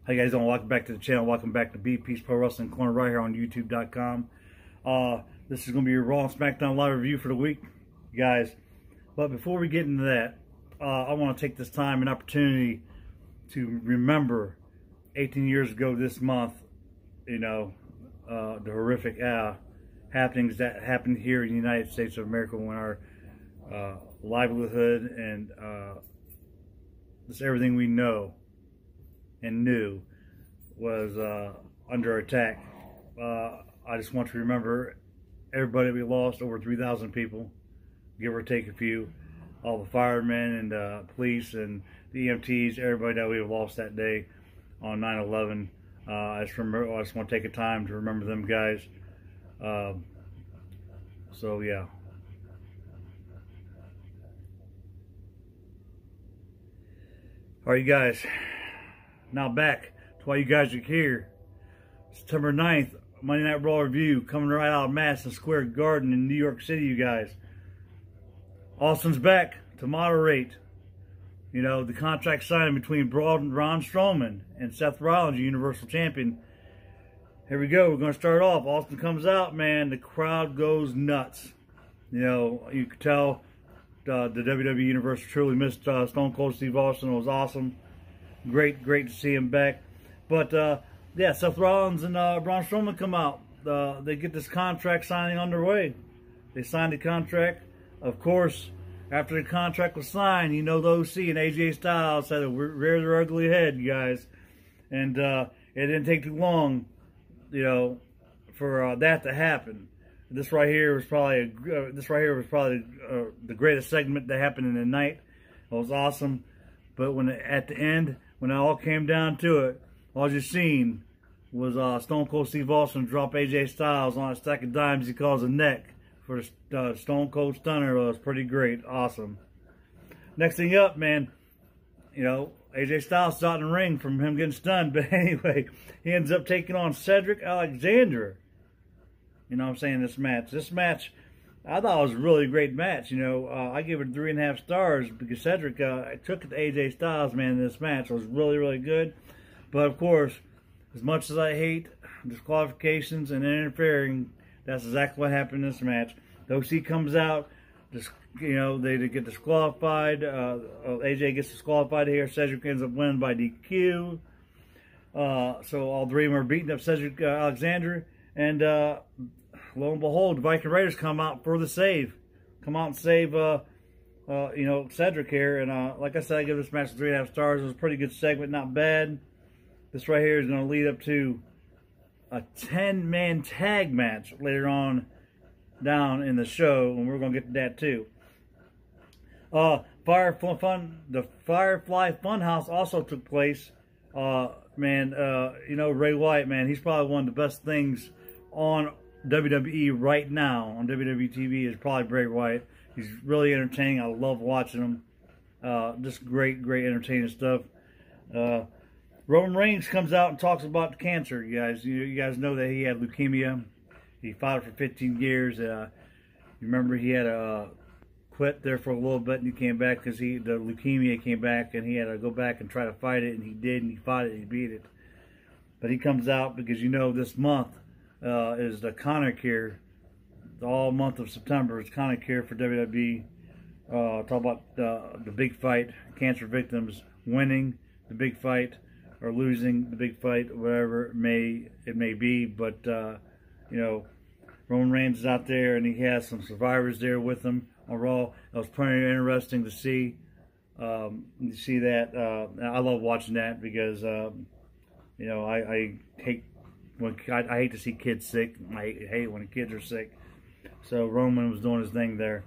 Hey guys, welcome back to the channel. Welcome back to BP's Pro Wrestling Corner right here on YouTube.com. This is going to be your Raw and SmackDown live review for the week, guys. But before we get into that, I want to take this time and opportunity to remember 18 years ago this month, you know, the horrific happenings that happened here in the United States of America when our livelihood and just everything we know and knew was under attack. I just want to remember everybody we lost, over 3,000 people, give or take a few, all the firemen and police and the EMTs, everybody that we have lost that day on 9/11. I just want to take a time to remember them guys. So yeah. All right, you guys. Now back to why you guys are here. September 9th, Monday Night Raw review, coming right out of Madison Square Garden in New York City, you guys. Austin's back to moderate. You know, the contract signed between Braun Strowman and Seth Rollins, Universal Champion. Here we go. We're going to start off. Austin comes out, man. The crowd goes nuts. You know, you could tell the WWE Universe truly missed Stone Cold Steve Austin. It was awesome. Great to see him back. But, yeah, Seth Rollins and Braun Strowman come out. They get this contract signing underway. They signed the contract. Of course, after the contract was signed, you know, the OC and AJ Styles had to rear their ugly head, you guys. And it didn't take too long, you know, for that to happen. This right here was probably the greatest segment that happened in the night. It was awesome. But when at the end, when it all came down to it, all you seen was Stone Cold Steve Austin drop AJ Styles on a stack of dimes he calls a neck for the Stone Cold Stunner. It was pretty great. Awesome. Next thing up, man, you know, AJ Styles is out in the ring from him getting stunned. But anyway, he ends up taking on Cedric Alexander. You know what I'm saying? This match, I thought it was a really great match. You know, I give it 3.5 stars because Cedric took it to AJ Styles, man, in this match. It was really good. But, of course, as much as I hate disqualifications and interfering, that's exactly what happened in this match. The OC comes out, you know, they get disqualified. AJ gets disqualified here. Cedric ends up winning by DQ. So all three of them are beating up Cedric Alexander. And lo and behold, the Viking Raiders come out for the save. Come out and save, you know, Cedric here. And like I said, I give this match 3.5 stars. It was a pretty good segment, not bad. This right here is going to lead up to a 10-man tag match later on down in the show, and we're going to get to that too. The Firefly Funhouse also took place. Man, you know, Ray Wyatt, man, he's probably one of the best things on WWE right now, on WWE TV, is probably Ray Wyatt. He's really entertaining. I love watching him. Just great entertaining stuff. Roman Reigns comes out and talks about cancer, you guys. You guys know that he had leukemia. He fought it for 15 years. You remember he had to quit there for a little bit, and he came back because the leukemia came back, and he had to go back and try to fight it, and he did, and he fought it, and he beat it. But he comes out because, you know, this month is the Conor Cure. All month of September is Conor Cure for WWE. Talk about the big fight, cancer victims winning the big fight or losing the big fight, whatever it may be. But you know, Roman Reigns is out there, and he has some survivors there with him on Raw. It was pretty interesting to see. You see that. I love watching that because you know, I hate to see kids sick. I hate when the kids are sick. So Roman was doing his thing there.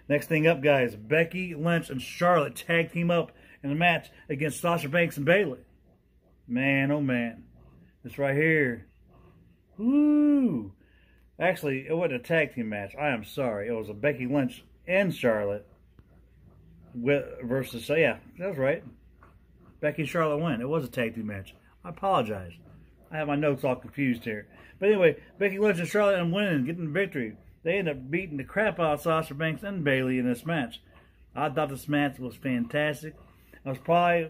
Next thing up, guys, Becky Lynch and Charlotte tag team up in a match against Sasha Banks and Bayley. Man, oh man, this right here. Woo! Actually, it wasn't a tag team match. I am sorry. It was a Becky Lynch and Charlotte versus. So yeah, that was right. Becky and Charlotte win. It was a tag team match. I apologize. I have my notes all confused here. But anyway, Becky Lynch and Charlotte end up winning, getting the victory. They end up beating the crap out of Sasha Banks and Bayley in this match. I thought this match was fantastic. It was probably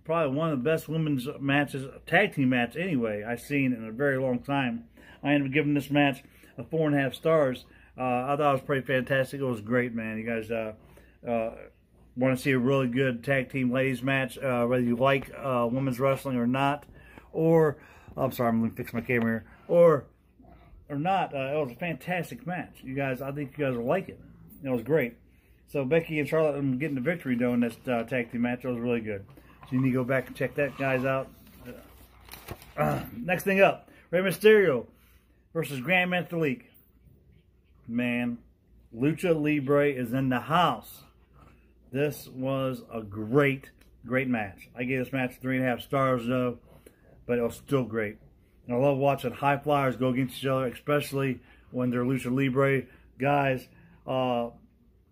probably one of the best women's matches, tag team match anyway, I've seen in a very long time. I ended up giving this match a 4.5 stars. I thought it was pretty fantastic. It was great, man. You guys want to see a really good tag team ladies match, whether you like women's wrestling or not, or I'm sorry, I'm going to fix my camera here, or not. It was a fantastic match. You guys, I think you guys will like it. It was great. So Becky and Charlotte getting the victory during this tag team match. It was really good. So you need to go back and check that guys out. Next thing up, Rey Mysterio versus Grand Metalik. Man, Lucha Libre is in the house. This was a great match. I gave this match 3.5 stars though, but it was still great. And I love watching high flyers go against each other, especially when they're Lucha Libre guys.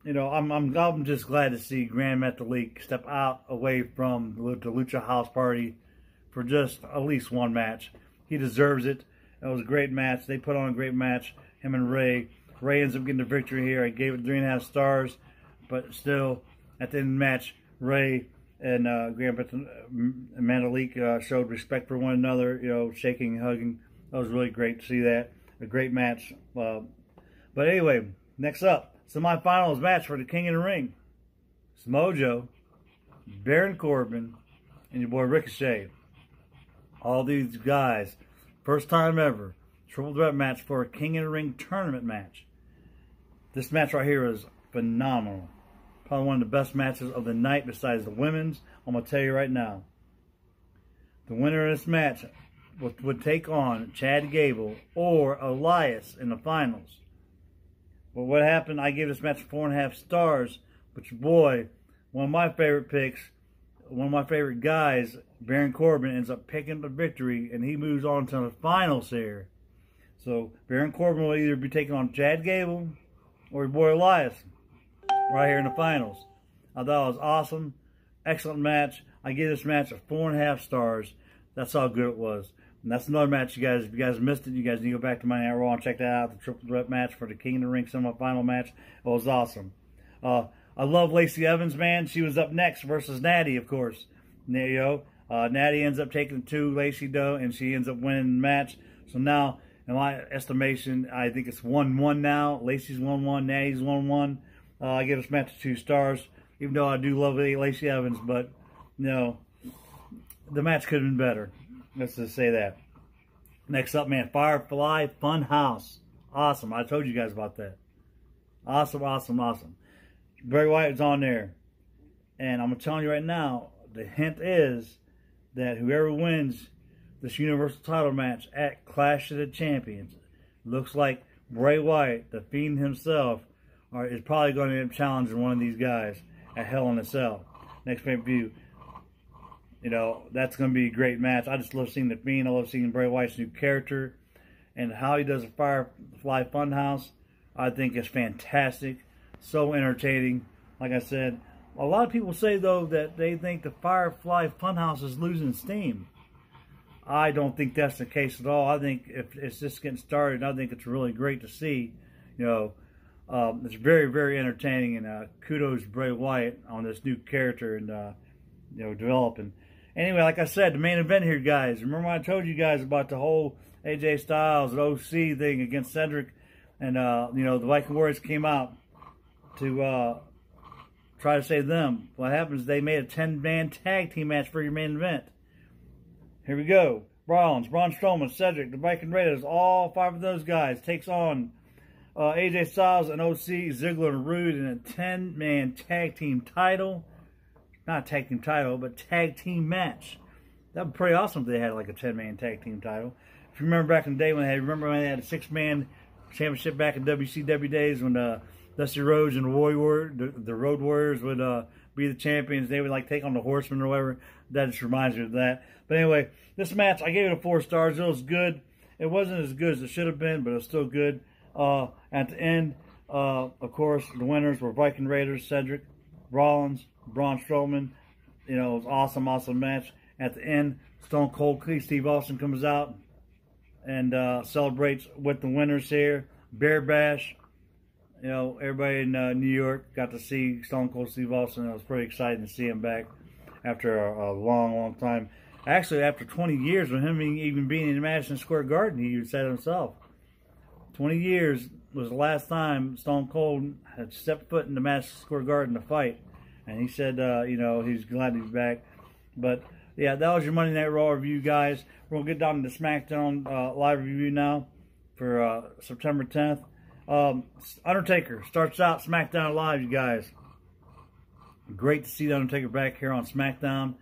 You know, I'm just glad to see Grand Metalik step out away from the Lucha House Party for just at least one match. He deserves it. It was a great match. They put on a great match, him and Ray. Ray ends up getting the victory here. I gave it 3.5 stars, but still, at the end of the match, Ray and Grand Metalik showed respect for one another, you know, shaking and hugging. That was really great to see that. A great match. But anyway, next up, semifinals match for the King of the Ring. Samoa Joe, Baron Corbin, and your boy Ricochet. All these guys, first time ever, triple threat match for a King of the Ring tournament match. This match right here is phenomenal. Probably one of the best matches of the night besides the women's. I'm going to tell you right now. The winner of this match would take on Chad Gable or Elias in the finals. But what happened, I gave this match 4.5 stars. But your boy, one of my favorite picks, one of my favorite guys, Baron Corbin, ends up picking the victory, and he moves on to the finals here. So Baron Corbin will either be taking on Chad Gable or your boy Elias right here in the finals. I thought it was awesome. Excellent match. I give this match a 4.5 stars. That's how good it was. And that's another match, you guys. If you guys missed it, you guys need to go back to Monday Night Raw and check that out. The triple threat match for the King of the Ring semifinal match. It was awesome. I love Lacey Evans, man. She was up next versus Natty, of course. Natty ends up taking 2, Lacey though, and she ends up winning the match. So now, in my estimation, I think it's 1-1 now. Lacey's 1-1, Natty's 1-1. I give this match 2 stars, even though I do love Lacey Evans, but you know, the match could have been better. Let's just say that. Next up, man, Firefly Funhouse. Awesome. I told you guys about that. Awesome, awesome, awesome. Bray Wyatt is on there. And I'm telling you right now, the hint is that whoever wins this Universal title match at Clash of the Champions, looks like Bray Wyatt, the Fiend himself, is probably going to end up challenging one of these guys at Hell in a Cell. Next pay-per-view. You know, that's going to be a great match. I just love seeing the Fiend. I love seeing Bray Wyatt's new character. And how he does a Firefly Funhouse, I think is fantastic. So entertaining. Like I said, a lot of people say, though, that they think the Firefly Funhouse is losing steam. I don't think that's the case at all. I think if it's just getting started, I think it's really great to see. You know, it's very, very entertaining. And kudos to Bray Wyatt on this new character and, you know, developing. Anyway, like I said, the main event here, guys. Remember when I told you guys about the whole AJ Styles and OC thing against Cedric? And, you know, the Viking Warriors came out to try to save them. What happens is they made a 10-man tag team match for your main event. Here we go. Rollins, Braun Strowman, Cedric, the Viking Raiders, all 5 of those guys takes on AJ Styles and OC, Ziggler and Rude in a 10-man tag team title. Not tag team title, but tag team match. That would be pretty awesome if they had like a 10-man tag team title. If you remember back in the day when they had a 6-man championship back in WCW days when Dusty Rhodes and the Road Warriors would be the champions. They would like take on the Horsemen or whatever. That just reminds me of that. But anyway, this match, I gave it a 4 stars. It was good. It wasn't as good as it should have been, but it was still good. At the end, of course, the winners were Viking Raiders, Cedric, Rollins, Braun Strowman. You know, it was awesome, awesome match. At the end, Stone Cold Steve Austin comes out and celebrates with the winners here. Bear Bash. You know, everybody in New York got to see Stone Cold Steve Austin. It was pretty exciting to see him back. after a long, long time. Actually, after 20 years of him even being in Madison Square Garden, he said himself, 20 years was the last time Stone Cold had stepped foot in the Madison Square Garden to fight. And he said, you know, he's glad he's back. But, yeah, that was your Monday Night Raw review, guys. We're going to get down to the SmackDown live review now for September 10th. Undertaker starts out SmackDown Live, you guys. Great to see the Undertaker back here on SmackDown.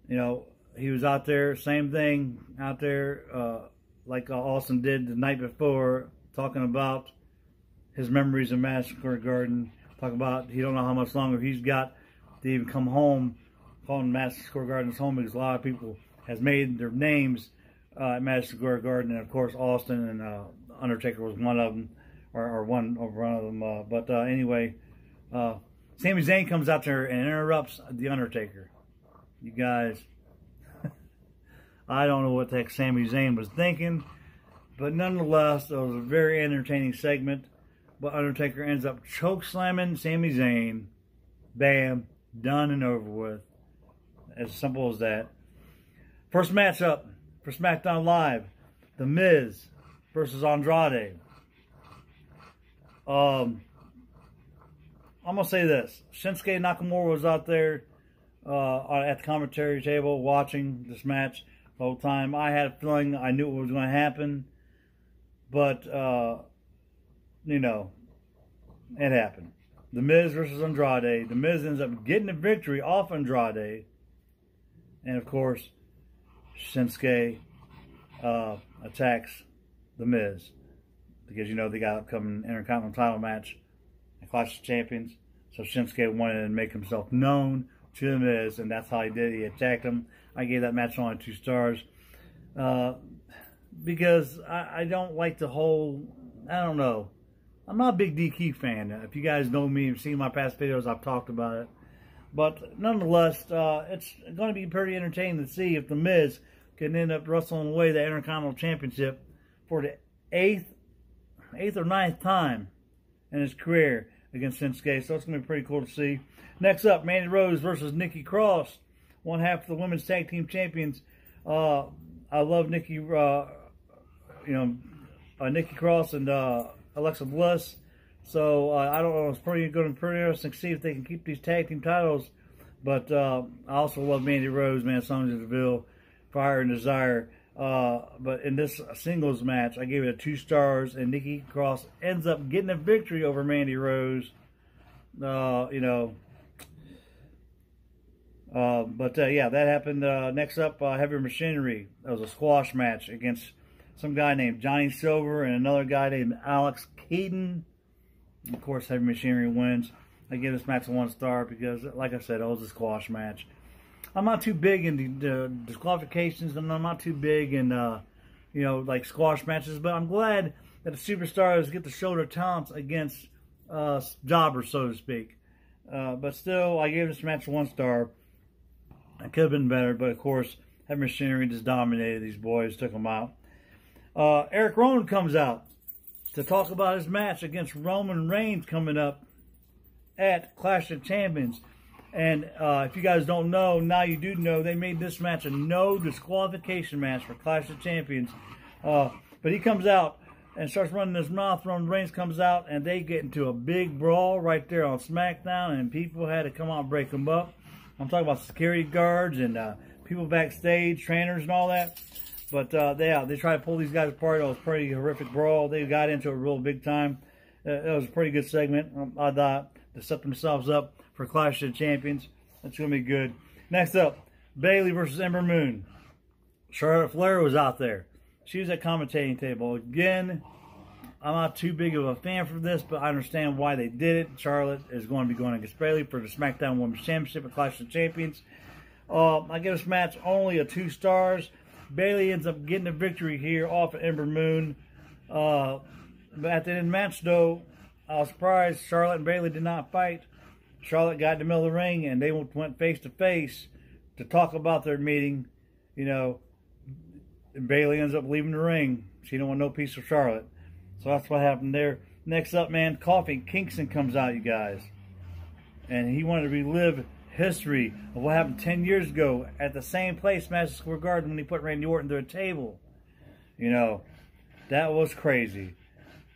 You know, he was out there, same thing, out there, like Austin did the night before, talking about his memories of Madison Square Garden. Talk about he don't know how much longer he's got to even come home, calling Madison Square Garden his home, because a lot of people has made their names at Madison Square Garden, and of course Austin and Undertaker was one of them, or one of them. But anyway, Sami Zayn comes out there and interrupts the Undertaker. You guys, I don't know what the heck Sami Zayn was thinking, but nonetheless, it was a very entertaining segment. But Undertaker ends up choke slamming Sami Zayn. Bam, done and over with. As simple as that. First matchup for SmackDown Live, The Miz versus Andrade. I'm going to say this. Shinsuke Nakamura was out there at the commentary table watching this match the whole time. I had a feeling I knew what was going to happen. But, you know, it happened. The Miz versus Andrade. The Miz ends up getting the victory off Andrade. And, of course, Shinsuke attacks The Miz. Because, you know, they got an upcoming Intercontinental title match at Clash of Champions. So Shinsuke wanted to make himself known to The Miz, and that's how he did. He attacked him. I gave that match only 2 stars. Because I don't like the whole, I don't know. I'm not a big DQ fan. If you guys know me and seen my past videos, I've talked about it. But nonetheless, it's going to be pretty entertaining to see if The Miz can end up wrestling away the Intercontinental Championship for the 8th or 9th time in his career against Shinsuke. So it's going to be pretty cool to see. Next up, Mandy Rose versus Nikki Cross, one half of the Women's Tag Team Champions. I love Nikki, Nikki Cross and Alexa Bliss. So I don't know. It's going to be pretty interesting to see if they can keep these tag team titles. But I also love Mandy Rose, man. Sonya Deville, Fire and Desire. But in this singles match, I gave it 2 stars, and Nikki Cross ends up getting a victory over Mandy Rose. Yeah, that happened. Next up, Heavy Machinery. That was a squash match against some guy named Johnny Silver and another guy named Alex Keaton. Of course, Heavy Machinery wins. I give this match a 1 star because, like I said, it was a squash match. I'm not too big in the disqualifications, and I'm not too big in, like squash matches, but I'm glad that the superstars get to show their talents against jobbers, so to speak. But still, I gave this match a 1 star. It could have been better, but of course, Heavy Machinery just dominated these boys, took them out. Eric Rowan comes out to talk about his match against Roman Reigns coming up at Clash of Champions. And if you guys don't know, now you do know, they made this match a no disqualification match for Clash of Champions. But he comes out and starts running his mouth. Roman Reigns comes out, and they get into a big brawl right there on SmackDown, and people had to come out and break them up. I'm talking about security guards and people backstage, trainers and all that. But they tried to pull these guys apart. It was a pretty horrific brawl. They got into it real big time. It was a pretty good segment. I thought to set themselves up for Clash of Champions. That's going to be good. Next up, Bayley versus Ember Moon. Charlotte Flair was out there. She was at commentating table. Again, I'm not too big of a fan for this, but I understand why they did it. Charlotte is going to be going against Bayley for the SmackDown Women's Championship at Clash of Champions. I give this match only a 2 stars. Bayley ends up getting a victory here off of Ember Moon. But at the end of the match, though, I was surprised Charlotte and Bayley did not fight. Charlotte got in the middle of the ring, and they went face to face to talk about their meeting. And Bayley ends up leaving the ring. She don't want no piece of Charlotte. So that's what happened there. Next up, man, Kofi Kingston comes out, you guys. And he wanted to relive history of what happened 10 years ago at the same place, Madison Square Garden, when he put Randy Orton through a table. You know, that was crazy.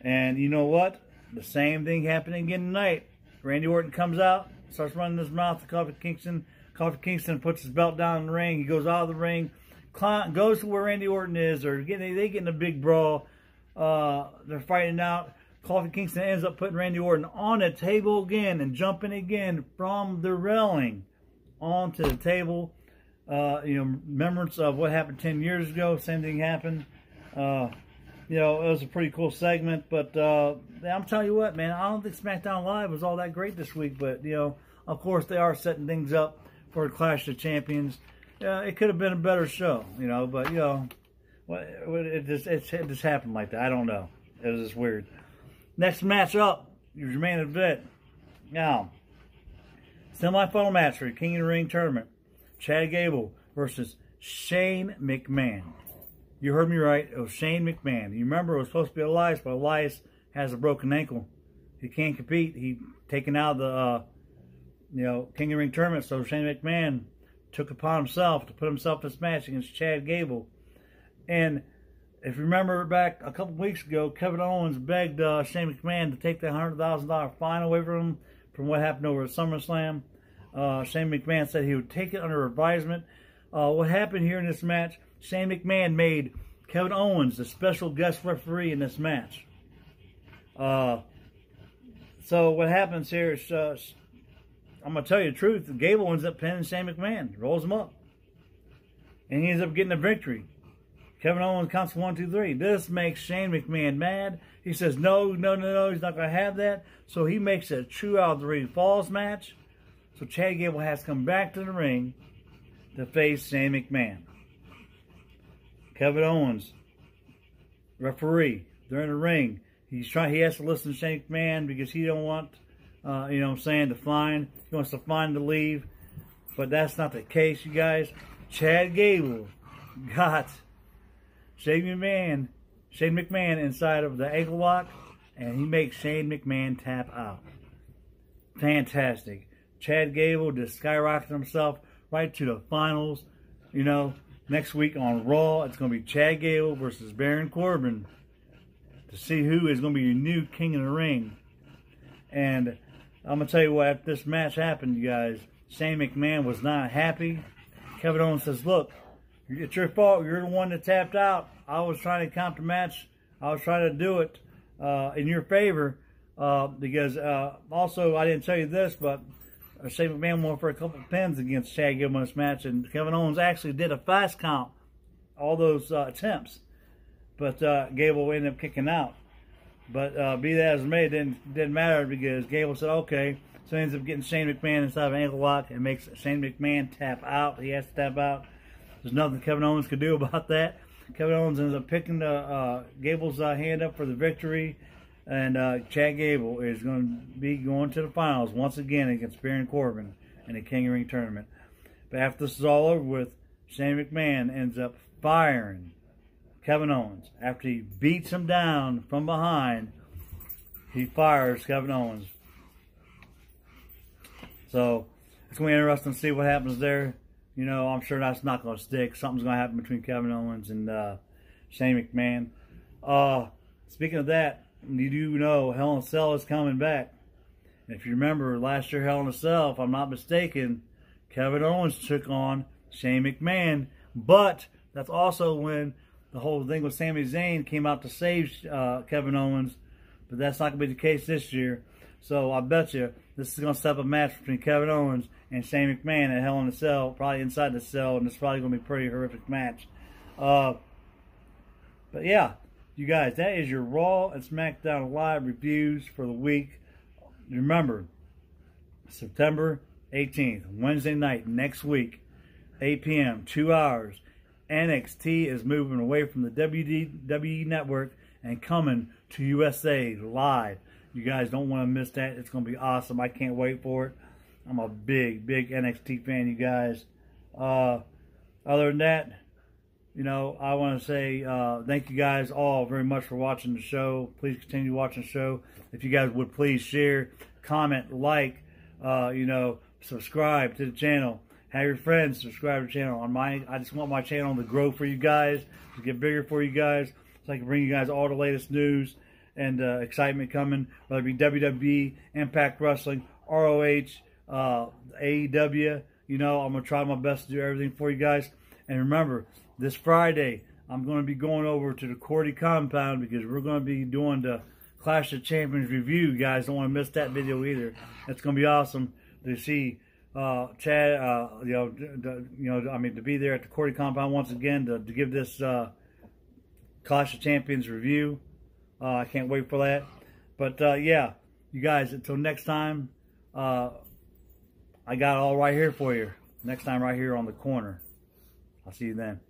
And you know what? The same thing happened again tonight. Randy Orton comes out, starts running his mouth to Kofi Kingston. Kofi Kingston puts his belt down in the ring. He goes out of the ring, goes to where Randy Orton is. They get in a big brawl. They're fighting out. Kofi Kingston ends up putting Randy Orton on a table again and jumping again from the railing onto the table. You know, remembrance of what happened 10 years ago. Same thing happened. You know, it was a pretty cool segment. But I'm telling you what, man, I don't think SmackDown Live was all that great this week. But, you know, of course, they are setting things up for a Clash of Champions. It could have been a better show, you know. But, you know, it just happened like that. I don't know. It was just weird. Next match up, your main event. Now, semi-final match for the King of the Ring tournament. Chad Gable versus Shane McMahon. You heard me right. It was Shane McMahon. You remember it was supposed to be Elias, but Elias has a broken ankle. He can't compete. He taken out of the you know, King of the Ring tournament. So Shane McMahon took upon himself to put himself in this match against Chad Gable. And if you remember back a couple weeks ago, Kevin Owens begged Shane McMahon to take that $100,000 fine away from him from what happened over at SummerSlam. Shane McMahon said he would take it under advisement. What happened here in this match, Shane McMahon made Kevin Owens the special guest referee in this match. So what happens here is, I'm going to tell you the truth, Gable ends up pinning Shane McMahon, rolls him up. And he ends up getting a victory. Kevin Owens counts 1, 2, 3. This makes Shane McMahon mad. He says, no, he's not going to have that. So he makes a true out of 3 falls match. So Chad Gable has to come back to the ring to face Shane McMahon. Kevin Owens, referee, they're in the ring. He has to listen to Shane McMahon because he don't want, you know what I'm saying, to fine. He wants to fine to leave. But that's not the case, you guys. Chad Gable got Shane McMahon inside of the ankle lock, and he makes Shane McMahon tap out. Fantastic. Chad Gable just skyrocketed himself right to the finals. You know, next week on Raw, it's going to be Chad Gable versus Baron Corbin to see who is going to be your new King of the Ring. And I'm going to tell you what, after this match happened, you guys, Shane McMahon was not happy. Kevin Owens says, look, it's your fault. You're the one that tapped out. I was trying to count the match. I was trying to do it in your favor because also, I didn't tell you this, but Shane McMahon won for a couple of pins against Chad Gable in this match, and Kevin Owens actually did a fast count, all those attempts, but Gable ended up kicking out. But be that as it may, it didn't matter because Gable said, okay, so he ends up getting Shane McMahon inside of an ankle lock and makes Shane McMahon tap out. He has to tap out. There's nothing Kevin Owens could do about that. Kevin Owens ends up picking Gable's hand up for the victory. And Chad Gable is going to be going to the finals once again against Baron Corbin in the King of the Ring tournament. But after this is all over with, Shane McMahon ends up firing Kevin Owens. After he beats him down from behind, he fires Kevin Owens. So it's going to be interesting to see what happens there. You know, I'm sure that's not going to stick. Something's going to happen between Kevin Owens and Shane McMahon. Speaking of that, you do know Hell in a Cell is coming back. And if you remember last year Hell in a Cell, if I'm not mistaken, Kevin Owens took on Shane McMahon. But that's also when the whole thing with Sami Zayn came out to save Kevin Owens. But that's not going to be the case this year. So I bet you this is going to set up a match between Kevin Owens and Shane McMahon at Hell in a Cell, probably inside the cell, and it's probably going to be a pretty horrific match. But yeah, you guys, that is your Raw and SmackDown Live reviews for the week. Remember, September 18th, Wednesday night, next week, 8 p.m., 2 hours, NXT is moving away from the WWE Network and coming to USA live. You guys don't want to miss that. It's going to be awesome. I can't wait for it. I'm a big, big NXT fan, you guys. Other than that, you know, I want to say thank you guys all very much for watching the show. Please continue watching the show. If you guys would please share, comment, like, you know, subscribe to the channel. Have your friends subscribe to the channel. I just want my channel to grow for you guys, to get bigger for you guys, so I can bring you guys all the latest news and excitement coming, whether it be WWE, Impact Wrestling, ROH, AEW. You know, I'm going to try my best to do everything for you guys. And remember, this Friday, I'm going to be going over to the Cordy compound because we're going to be doing the Clash of Champions review. You guys don't want to miss that video either. It's going to be awesome to see Chad, to be there at the Cordy compound once again to give this Clash of Champions review. I can't wait for that. But yeah, you guys, until next time, I got it all right here for you. Next time right here on the corner. I'll see you then.